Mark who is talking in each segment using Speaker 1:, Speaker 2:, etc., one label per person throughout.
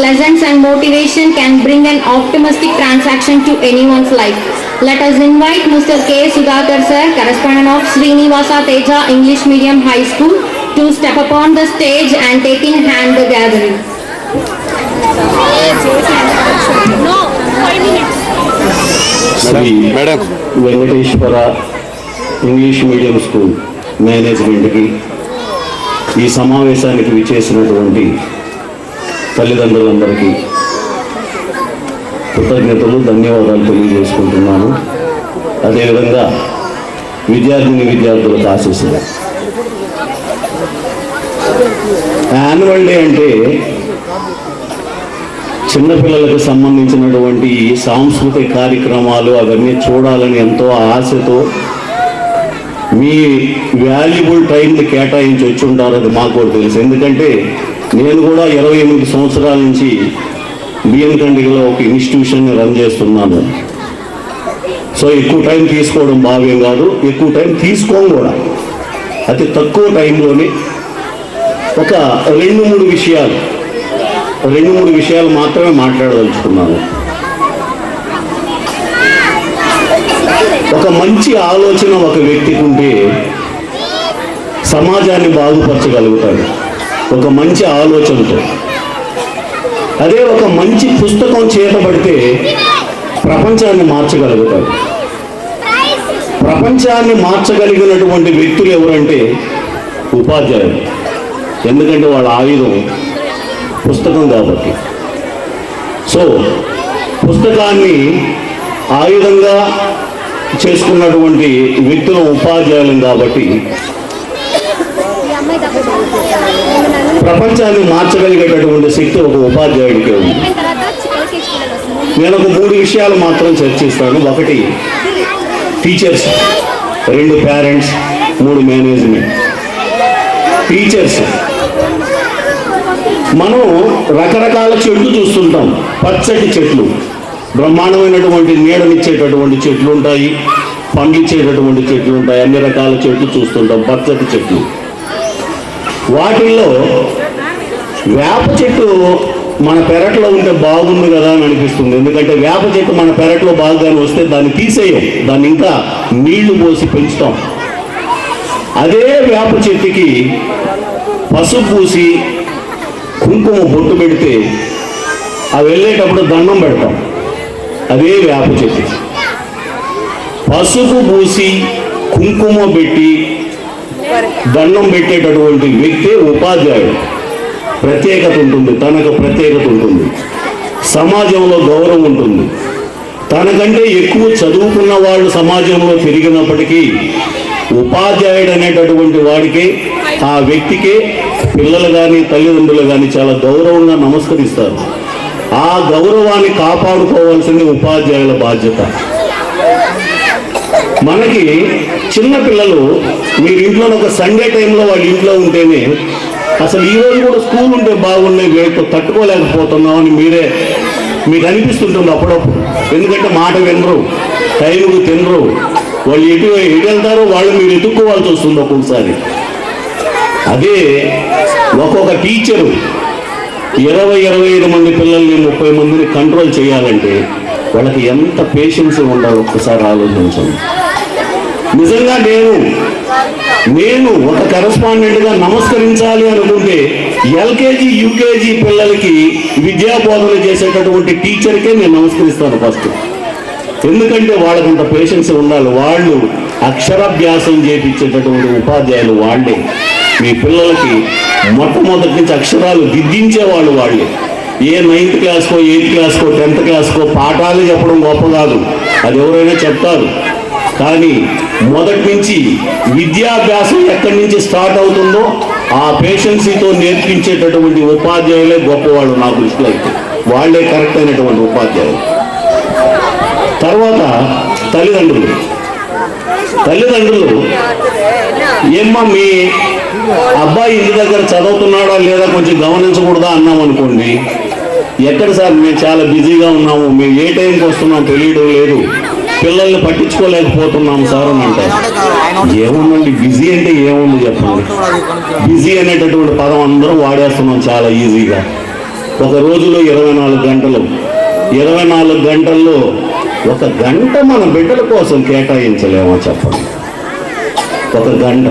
Speaker 1: lessons and motivation can bring an optimistic transaction to anyone's life. Let us invite Mr. K. Sudhakar sir, correspondent of Srinivasa Teja English Medium High School, to step upon the stage and take in hand the gathering.
Speaker 2: No, 5 minutes.
Speaker 3: Madam Venkateshwara English medium school మేనేజ్మెంట్కి ఈ సమావేశానికి విచ్చేసినటువంటి తల్లిదండ్రులందరికీ కృతజ్ఞతలు ధన్యవాదాలు తెలియజేసుకుంటున్నాను. అదేవిధంగా విద్యార్థులకు ఆశీస్సులు. యాన్యువల్ డే అంటే చిన్నపిల్లలకు సంబంధించినటువంటి సాంస్కృతిక కార్యక్రమాలు అవన్నీ చూడాలని ఎంతో ఆశతో మీ వాల్యుబుల్ టైంని కేటాయించి వచ్చి ఉంటారు. అది మాకు కూడా తెలుసు. ఎందుకంటే నేను కూడా 28 సంవత్సరాల నుంచి బిఎన్ కండిలో ఒక ఇన్స్టిట్యూషన్ని రన్ చేస్తున్నాను. సో ఎక్కువ టైం తీసుకోవడం భావ్యం కాదు, ఎక్కువ టైం తీసుకోం కూడా. అతి తక్కువ టైంలోనే ఒక 2-3 విషయాలు మాత్రమే మాట్లాడదలుచుకున్నాను. ఒక మంచి ఆలోచన ఒక వ్యక్తికి ఉంటే సమాజాన్ని బాగుపరచగలుగుతాడు ఒక మంచి ఆలోచనతో. అదే ఒక మంచి పుస్తకం చేతబడితే ప్రపంచాన్ని మార్చగలుగుతాడు. ప్రపంచాన్ని మార్చగలిగినటువంటి వ్యక్తులు ఎవరంటే ఉపాధ్యాయులు. ఎందుకంటే వాళ్ళ ఆయుధం పుస్తకం కాబట్టి. సో పుస్తకాన్ని ఆయుధంగా చేసుకున్నటువంటి వ్యక్తులు ఉపాధ్యాయులు కాబట్టి ప్రపంచాన్ని మార్చగలిగేటటువంటి శక్తి ఒక ఉపాధ్యాయుడికే ఉంది. నేను ఒక 3 విషయాలు మాత్రం చర్చిస్తాను. 1 టీచర్స్, 2 పేరెంట్స్, 3 మేనేజ్మెంట్. టీచర్స్, మనం రకరకాల చెట్లు చూస్తుంటాం. పచ్చటి చెట్లు, బ్రహ్మాండమైనటువంటి నీడనిచ్చేటటువంటి చెట్లు ఉంటాయి, పండించేటటువంటి చెట్లు ఉంటాయి, అన్ని రకాల చెట్లు చూస్తుంటాం. పచ్చటి చెట్లు. వాటిల్లో వేప చెట్టు మన పెరట్లో ఉంటే బాగుంది కదా అని అనిపిస్తుంది. ఎందుకంటే వేప చెట్టు మన పెరట్లో బాగానే వస్తే దాన్ని తీసేయం, దాన్ని ఇంకా నీళ్లు పోసి పెంచుతాం. అదే వేప చెట్టుకి పసుపు పూసి కుంకుమ బొట్టు పెడితే అవి వెళ్ళేటప్పుడు దండం పెడతాం. అదే వేప చెట్టు పసుపు పూసి కుంకుమ పెట్టి దండం పెట్టేటటువంటి వ్యక్తి ఉపాధ్యాయుడు. ప్రత్యేకత ఉంటుంది, తనకు ప్రత్యేకత ఉంటుంది, సమాజంలో గౌరవం ఉంటుంది. తనకంటే ఎక్కువ చదువుకున్న వాళ్ళు సమాజంలో పెరిగినప్పటికీ ఉపాధ్యాయుడు అనేటటువంటి వాడికి, ఆ వ్యక్తికి పిల్లలు కానీ తల్లిదండ్రులు కానీ చాలా గౌరవంగా నమస్కరిస్తారు. ఆ గౌరవాన్ని కాపాడుకోవాల్సింది ఉపాధ్యాయుల బాధ్యత. మనకి చిన్నపిల్లలు, మీరు ఇంట్లో ఒక సండే టైంలో వాళ్ళ ఇంట్లో ఉంటేనే అసలు ఈరోజు కూడా స్కూల్ ఉంటే బాగున్నాయి, వీటితో తట్టుకోలేకపోతున్నాం అని మీకు అనిపిస్తుంటుంది అప్పుడప్పుడు. ఎందుకంటే మాట వినరు, టైంకు తినరు, వాళ్ళు ఎటు వెళ్తారో వాళ్ళు మీరు ఎదుర్కోవాల్సి వస్తుంది ఒక్కొక్కసారి. అదే ఒక్కొక్క టీచరు 20-25 మంది పిల్లల్ని 30 మందిని కంట్రోల్ చేయాలంటే వాళ్ళకి ఎంత పేషెన్స్ ఉండాలో ఒక్కసారి ఆలోచించండి. నిజంగా నేను ఒక కరెస్పాండెంట్గా నమస్కరించాలి అనుకుంటే ఎల్కేజీ యూకేజీ పిల్లలకి విద్యా బోధన చేసేటటువంటి టీచర్కే నేను నమస్కరిస్తాను ఫస్ట్. ఎందుకంటే వాళ్ళకంత పేషెన్స్ ఉండాలి. వాళ్ళు అక్షరాభ్యాసం చేయించేటటువంటి ఉపాధ్యాయులు వాళ్ళే. మీ పిల్లలకి మొట్టమొదటి నుంచి అక్షరాలు దిద్దించేవాళ్ళు వాళ్ళే. ఏ 9th క్లాస్కో 8th క్లాస్కో 10th క్లాస్కో పాఠాలు చెప్పడం గొప్ప కాదు, అది ఎవరైనా చెప్తారు. కానీ మొదటి నుంచి విద్యాభ్యాసం ఎక్కడి నుంచి స్టార్ట్ అవుతుందో ఆ పేషెన్సీతో నేర్పించేటటువంటి ఉపాధ్యాయులే గొప్పవాళ్ళు నా దృష్టిలో అయితే. వాళ్ళే కరెక్ట్ అయినటువంటి ఉపాధ్యాయులు. తర్వాత తల్లిదండ్రులు ఏమ్మా మీ అబ్బాయి ఇంటి దగ్గర చదువుతున్నాడా లేదా కొంచెం గమనించకూడదా అన్నాం అనుకోండి, ఎక్కడ సార్ మేము చాలా బిజీగా ఉన్నాము, మేము ఏ టైంకి వస్తున్నాం తెలియడం లేదు, పిల్లల్ని పట్టించుకోలేకపోతున్నాం సార్ అని అంటారు. ఏముందండి బిజీ అంటే ఏముంది చెప్పండి. బిజీ అనేటటువంటి పదం అందరూ వాడేస్తున్నాం చాలా ఈజీగా. ఒక రోజులో 24 గంటలు, 24 గంటల్లో 1 గంట మన బిడ్డల కోసం కేటాయించలేమో చెప్పండి. 1 గంట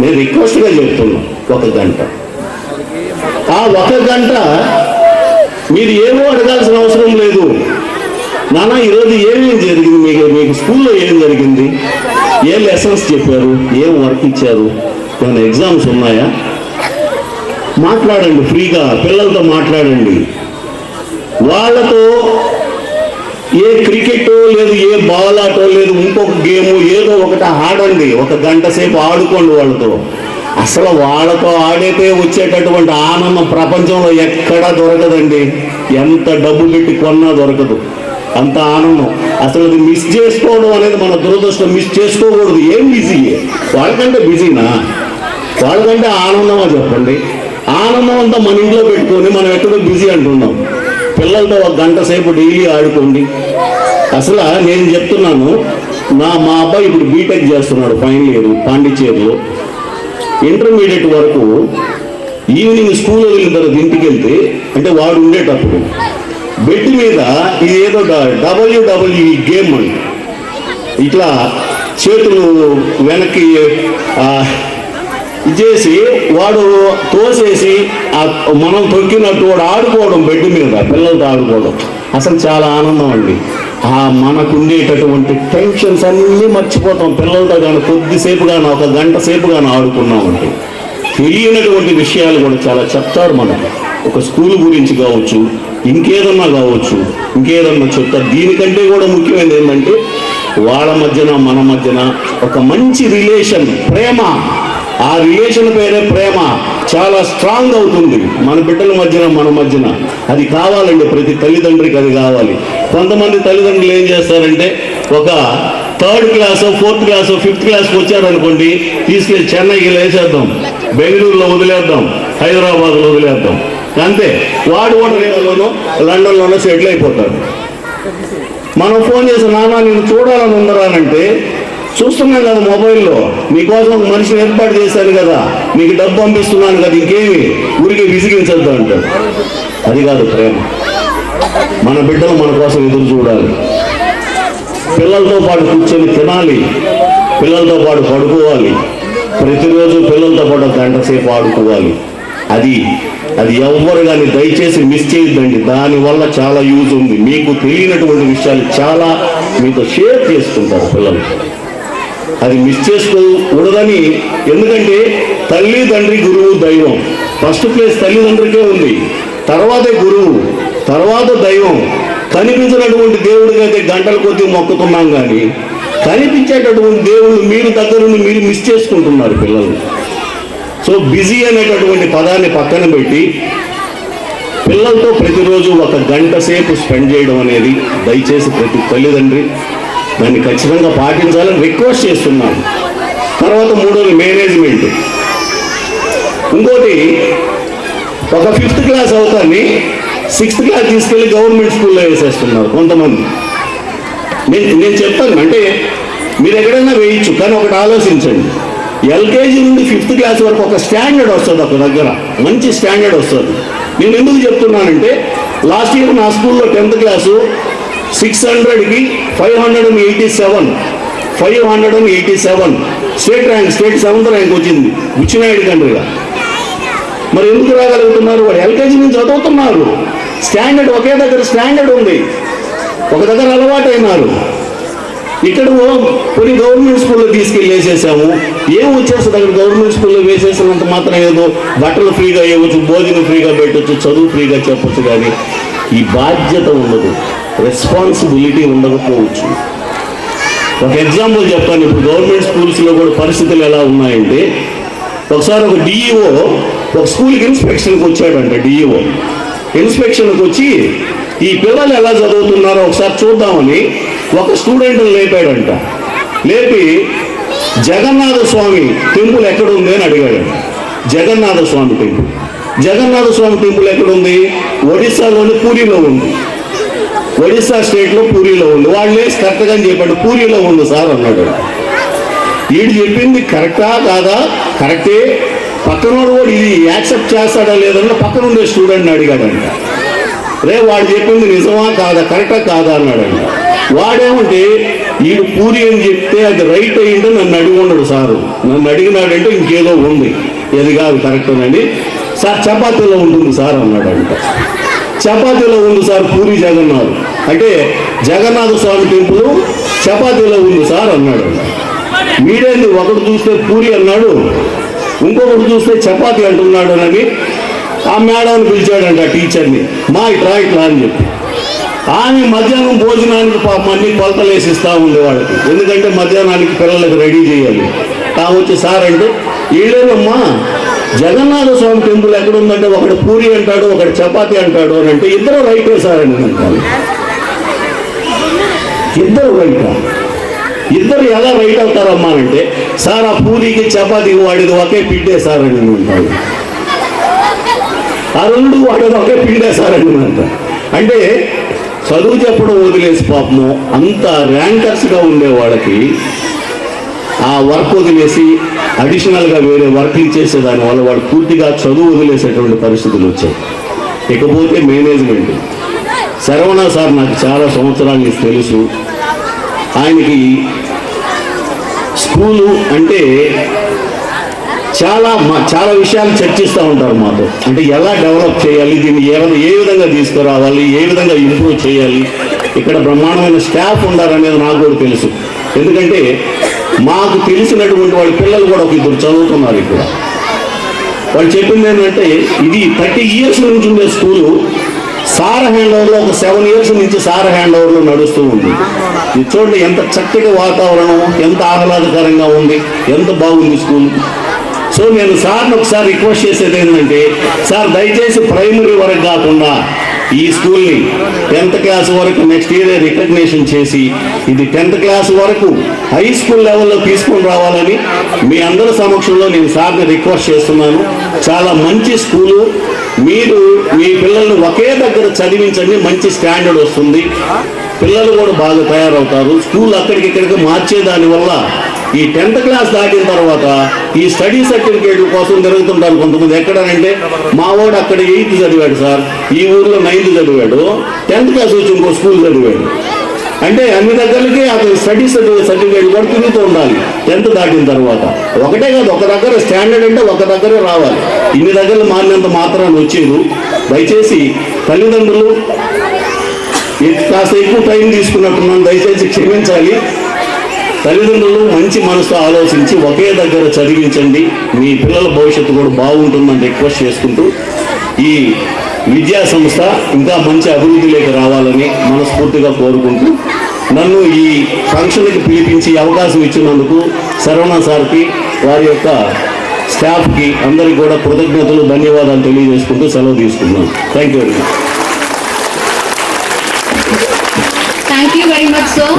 Speaker 3: నేను రిక్వెస్ట్గా చెప్తున్నా, 1 గంట. ఆ 1 గంట మీరు ఏమో అడగాల్సిన అవసరం లేదు. నాన్న ఈరోజు ఏమేమి జరిగింది, మీకు స్కూల్లో ఏం జరిగింది, ఏ లెసన్స్ చెప్పారు, ఏం వర్క్ ఇచ్చారు, ఏమైనా ఎగ్జామ్స్ ఉన్నాయా, మాట్లాడండి. ఫ్రీగా పిల్లలతో మాట్లాడండి. వాళ్ళతో ఏ క్రికెట్ లేదు, ఏ బాల్ ఆటో లేదు, ఇంకొక గేము ఏదో ఒకటి ఆడండి. 1 గంట సేపు ఆడుకోండి వాళ్ళతో. అసలు వాళ్ళతో ఆడితే వచ్చేటటువంటి ఆనందం ప్రపంచంలో ఎక్కడా దొరకదండి. ఎంత డబ్బు పెట్టి కొన్నా దొరకదు అంత ఆనందం. అసలు అది మిస్ చేసుకోవడం అనేది మన దురదృష్టం. మిస్ చేసుకోకూడదు. ఏం బిజీ, వాళ్ళకంటే బిజీనా, వాళ్ళకంటే ఆనందమా చెప్పండి. ఆనందం అంతా మన ఇంట్లో పెట్టుకొని మనం ఎక్కడో బిజీ అంటున్నాం. పిల్లలతో 1 గంట సేపు డైలీ ఆడుకోండి. అసలు నేను చెప్తున్నాను, మా అబ్బాయి ఇప్పుడు బీటెక్ చేస్తున్నాడు, ఫైనల్ ఇయర్ పాండిచ్చేరిలో. ఇంటర్మీడియట్ వరకు ఈవినింగ్ స్కూల్ వెళ్ళిన తర్వాత ఇంటికి వెళ్తే, అంటే వాడు ఉండేటప్పుడు బెడ్ మీద ఇది ఏదో WWE గేమ్ అని ఇట్లా చేతులు వెనక్కి ఇచ్చేసి వాడు తోసేసి మనం తొక్కినట్టు వాడు ఆడుకోవడం, బెడ్ మీద పిల్లలతో ఆడుకోవడం అసలు చాలా ఆనందం అండి. మనకుండేటటువంటి టెన్షన్స్ అన్నీ మర్చిపోతాం పిల్లలతో కానీ కొద్దిసేపు కానీ 1 గంట సేపు కానీ ఆడుకున్నామంటే. తెలియనటువంటి విషయాలు కూడా చాలా చెప్తారు మనకు. ఒక స్కూల్ గురించి కావచ్చు, ఇంకేదన్నా కావచ్చు, ఇంకేదన్నా చెప్తారు. దీనికంటే కూడా ముఖ్యమైనది ఏంటంటే వాళ్ళ మధ్యన మన మధ్యన ఒక మంచి రిలేషన్, ప్రేమ. ఆ రిలేషన్ పేరే ప్రేమ. చాలా స్ట్రాంగ్ అవుతుంది మన బిడ్డల మధ్యన మన మధ్యన. అది కావాలండి, ప్రతి తల్లిదండ్రికి అది కావాలి. కొంతమంది తల్లిదండ్రులు ఏం చేస్తారంటే, ఒక 3rd క్లాసో 4th క్లాసో 5th క్లాస్కి వచ్చారనుకోండి, తీసుకెళ్ళి చెన్నైకి వేసేద్దాం, బెంగళూరులో వదిలేద్దాం, హైదరాబాద్లో వదిలేద్దాం, అంతే. వాడు కూడా లండన్లోనో సెటిల్ అయిపోతాడు. మనం ఫోన్ చేసి, నాన్న నేను చూడాలని ఉందరానంటే, చూస్తున్నాం కదా మొబైల్లో, మీకోసం ఒక మనిషిని ఏర్పాటు చేశాను కదా, మీకు డబ్బు పంపిస్తున్నాను కదా, ఇంకేమి ఊరికి విసిగించద్దు అంటాడు. అది కాదు ప్రేమ. మన బిడ్డలు మన కోసం ఎదురు చూడాలి. పిల్లలతో పాటు కూర్చొని తినాలి, పిల్లలతో పాటు పడుకోవాలి, ప్రతిరోజు పిల్లలతో పాటు 1 గంట సేపు ఆడుకోవాలి. అది ఎవ్వరు కానీ దయచేసి మిస్ చేయొద్దండి. దానివల్ల చాలా యూజ్ ఉంది. మీకు తెలియనటువంటి విషయాలు చాలా మీతో షేర్ చేసుకుంటారు పిల్లలు. అది మిస్ చేసుకోకూడదని. ఎందుకంటే తల్లి, తండ్రి, గురువు, దైవం. ఫస్ట్ ప్లేస్ తల్లిదండ్రికే ఉంది, తర్వాతే గురువు, తర్వాత దైవం. కనిపించినటువంటి దేవుడికి అయితే గంటల కొద్దీ మొక్కుతున్నాం, కానీ కనిపించేటటువంటి దేవుడు మీరు దగ్గరుండి మీరు మిస్ చేసుకుంటున్నారు పిల్లలు. సో బిజీ అనేటటువంటి పదాన్ని పక్కన పెట్టి పిల్లలతో ప్రతిరోజు 1 గంట సేపు స్పెండ్ చేయడం అనేది దయచేసి ప్రతి తల్లిదండ్రి దాన్ని ఖచ్చితంగా పాటించాలని రిక్వెస్ట్ చేస్తున్నాను. తర్వాత 3వది మేనేజ్మెంట్. ఇంకోటి, ఒక 5th క్లాస్ అవుతాన్ని 6th క్లాస్ తీసుకెళ్ళి గవర్నమెంట్ స్కూల్లో వేసేస్తున్నారు కొంతమంది. నేను చెప్తాను, అంటే మీరు ఎక్కడైనా వేయచ్చు, కానీ ఒకటి ఆలోచించండి. ఎల్కేజీ నుండి 5th క్లాస్ వరకు ఒక స్టాండర్డ్ వస్తుంది, ఒక దగ్గర మంచి స్టాండర్డ్ వస్తుంది. నేను ఎందుకు చెప్తున్నానంటే, లాస్ట్ ఇయర్ నా స్కూల్లో 10th క్లాసు 600కి 587 state rank, state 7th rank వచ్చింది విచ్చినాయుడు కంట్రీగా. మరి ఎందుకు రాగలుగుతున్నారు? వాడు ఎల్కేజీ నుంచి చదువుతున్నారు. స్టాండర్డ్ ఒకే దగ్గర స్టాండర్డ్ ఉంది, ఒక దగ్గర అలవాటు అయినారు. ఇక్కడ కొన్ని గవర్నమెంట్ స్కూల్లో తీసుకెళ్ళి వేసేసాము. ఏం వచ్చేస్తుంది అక్కడ గవర్నమెంట్ స్కూల్లో వేసేసినంత మాత్రం ఏదో బట్టలు ఫ్రీగా ఇవ్వచ్చు, భోజనం ఫ్రీగా పెట్టచ్చు, చదువు ఫ్రీగా చెప్పచ్చు, కానీ ఈ బాధ్యత ఉండదు, రెస్పాన్సిబిలిటీ ఉండకపోవచ్చు. ఒక ఎగ్జాంపుల్ చెప్తాను. ఇప్పుడు గవర్నమెంట్ స్కూల్స్లో కూడా పరిస్థితులు ఎలా ఉన్నాయంటే, ఒకసారి ఒక డిఈఓ ఒక స్కూల్కి ఇన్స్పెక్షన్కి వచ్చాడంట. డిఈఓ ఇన్స్పెక్షన్కి వచ్చి ఈ పిల్లలు ఎలా చదువుతున్నారో ఒకసారి చూద్దామని ఒక స్టూడెంట్ని లేపాడంట. లేపి జగన్నాథ స్వామి టెంపుల్ ఎక్కడుంది అని అడిగాడంట. జగన్నాథ స్వామి టెంపుల్ ఎక్కడుంది? ఒడిస్సాలోని పూరిలో ఉంది. ఒడిస్సా స్టేట్లో పూరిలో ఉంది. వాళ్ళు వేసి కరెక్ట్గా అని చెప్పాడు. పూరిలో ఉంది సార్ అన్నాడు. వీడు చెప్పింది కరెక్టా కాదా? కరెక్టే. పక్కనోడు కూడా ఇది యాక్సెప్ట్ చేస్తాడా లేదన్న పక్కన ఉండే స్టూడెంట్ని అడిగాడంట. వాడు చెప్పింది నిజమా కాదా, కరెక్టా కాదా అన్నాడంట. వాడేమంటే వీడు పూరి అని చెప్తే అది రైట్ అయ్యింటే నన్ను అడిగి ఉన్నాడు సారు. నన్ను అడిగినాడంటే ఇంకేదో ఉంది, ఇది కాదు కరెక్టేనండి సార్, చపాతీలో ఉంటుంది సార్ అన్నాడంట. చపాతీలో ఉంది సార్ పూరి జగన్నాథ్ అంటే జగన్నాథ స్వామి టెంపుల్ చపాతీలో ఉంది సార్ అన్నాడు. మీరేంది ఒకటి చూస్తే పూరి అన్నాడు, ఇంకొకటి చూస్తే చపాతీ అంటున్నాడు అని ఆ మేడంని పిలిచాడంట టీచర్ని. ఇట్లా అని చెప్పి ఆమె మధ్యాహ్నం భోజనానికి అన్ని కొలతలు వేసిస్తూ ఉండేవాళ్ళకి, ఎందుకంటే మధ్యాహ్నానికి పిల్లలకు రెడీ చేయాలి. వచ్చి సార్ అంటే వీళ్ళేనమ్మా జగన్నాథ స్వామి టెంపుల్ ఎక్కడ ఉందంటే ఒకటి పూరి అంటాడు, ఒకటి చపాతీ అంటాడు అని అంటే ఇద్దరు రైటే సార్ అని అంటారు. ఇద్దరు రైటా? ఇద్దరు ఎలా రైట్ అవుతారమ్మా అంటే సార్ ఆ పూరికి చపాతీకి వాడేది ఒకే పిండే సార్ అని అంటాడు. ఆ రెండు వాడేది ఒకే పిండే సార్ అని అంటారు. అంటే చదువు చెప్పడం వదిలేసి పాపము అంత ర్యాంకర్స్గా ఉండే వాళ్ళకి ఆ వర్క్ వదిలేసి అడిషనల్గా వేరే వర్క్లు ఇచ్చేసేదాని వల్ల వాడు పూర్తిగా చదువు వదిలేసేటువంటి పరిస్థితులు వచ్చాయి. ఇకపోతే మేనేజ్మెంట్. శరవణ సార్ నాకు చాలా సంవత్సరాల నుంచి తెలుసు. ఆయనకి స్కూలు అంటే చాలా విషయాలు చర్చిస్తూ ఉంటారు మాతో. అంటే ఎలా డెవలప్ చేయాలి, దీన్ని ఏ విధంగా తీసుకురావాలి, ఏ విధంగా ఇంప్రూవ్ చేయాలి, ఇక్కడ బ్రహ్మాండమైన స్టాఫ్ ఉండాలనేది నాకు కూడా తెలుసు. ఎందుకంటే మాకు తెలిసినటువంటి వాళ్ళ పిల్లలు కూడా ఒక ఇద్దరు చదువుతున్నారు ఇక్కడ. వాళ్ళు చెప్పింది ఏంటంటే ఇది 30 years నుంచి ఉండే స్కూలు సార్ హ్యాండ్ ఓవర్లో ఒక 7 years నుంచి సార్ హ్యాండ్ ఓవర్లో నడుస్తూ ఉంది. ఇది చూడండి ఎంత చక్కటి వాతావరణం, ఎంత ఆహ్లాదకరంగా ఉంది, ఎంత బాగుంది స్కూల్. సో నేను సార్ని ఒకసారి రిక్వెస్ట్ చేసేది ఏంటంటే సార్ దయచేసి ప్రైమరీ వరకు కాకుండా ఈ స్కూల్ని 10th క్లాస్ వరకు నెక్స్ట్ ఇయర్ రికగ్నేషన్ చేసి ఇది 10th క్లాస్ వరకు హై స్కూల్ లెవెల్లో తీసుకొని రావాలని మీ అందరి సమక్షంలో నేను సార్ని రిక్వెస్ట్ చేస్తున్నాను. చాలా మంచి స్కూలు, మీరు మీ పిల్లల్ని ఒకే దగ్గర చదివించండి, మంచి స్టాండర్డ్ వస్తుంది, పిల్లలు కూడా బాగా తయారవుతారు. స్కూల్ అక్కడికి ఇక్కడికి మార్చేదాని వల్ల ఈ 10th క్లాస్ దాటిన తర్వాత ఈ స్టడీ సర్టిఫికేట్ కోసం తిరుగుతుంటారు కొంతమంది. ఎక్కడనంటే మా వాడు అక్కడ 8th చదివాడు సార్, ఈ ఊర్లో 9th చదివాడు, 10th క్లాస్ వచ్చి ఇంకో స్కూల్ చదివాడు. అంటే అన్ని దగ్గరకి అతను స్టడీ సర్టిఫికేట్ కూడా తిరుగుతూ ఉండాలి 10th దాటిన తర్వాత. ఒకటే కాదు, ఒక దగ్గర స్టాండర్డ్ అంటే ఒక దగ్గరే రావాలి. ఇన్ని దగ్గరలు మారినంత మాత్రాన్ని వచ్చేది. దయచేసి తల్లిదండ్రులు కాస్త ఎక్కువ టైం తీసుకున్నట్టున్నాను, దయచేసి క్షమించాలి. తల్లిదండ్రులు మంచి మనసుతో ఆలోచించి ఒకే దగ్గర చదివించండి, మీ పిల్లల భవిష్యత్తు కూడా బాగుంటుందని రిక్వెస్ట్ చేసుకుంటూ ఈ విద్యా సంస్థ ఇంకా మంచి అభివృద్ధిలోకి రావాలని మనస్ఫూర్తిగా కోరుకుంటూ నన్ను ఈ ఫంక్షన్కి పిలిపించి అవకాశం ఇచ్చినందుకు శరవణ సార్కి, వారి యొక్క స్టాఫ్కి అందరికీ కూడా కృతజ్ఞతలు, ధన్యవాదాలు తెలియజేసుకుంటూ సెలవు తీసుకున్నాను. Thank you very much.
Speaker 1: Thank you very much, sir.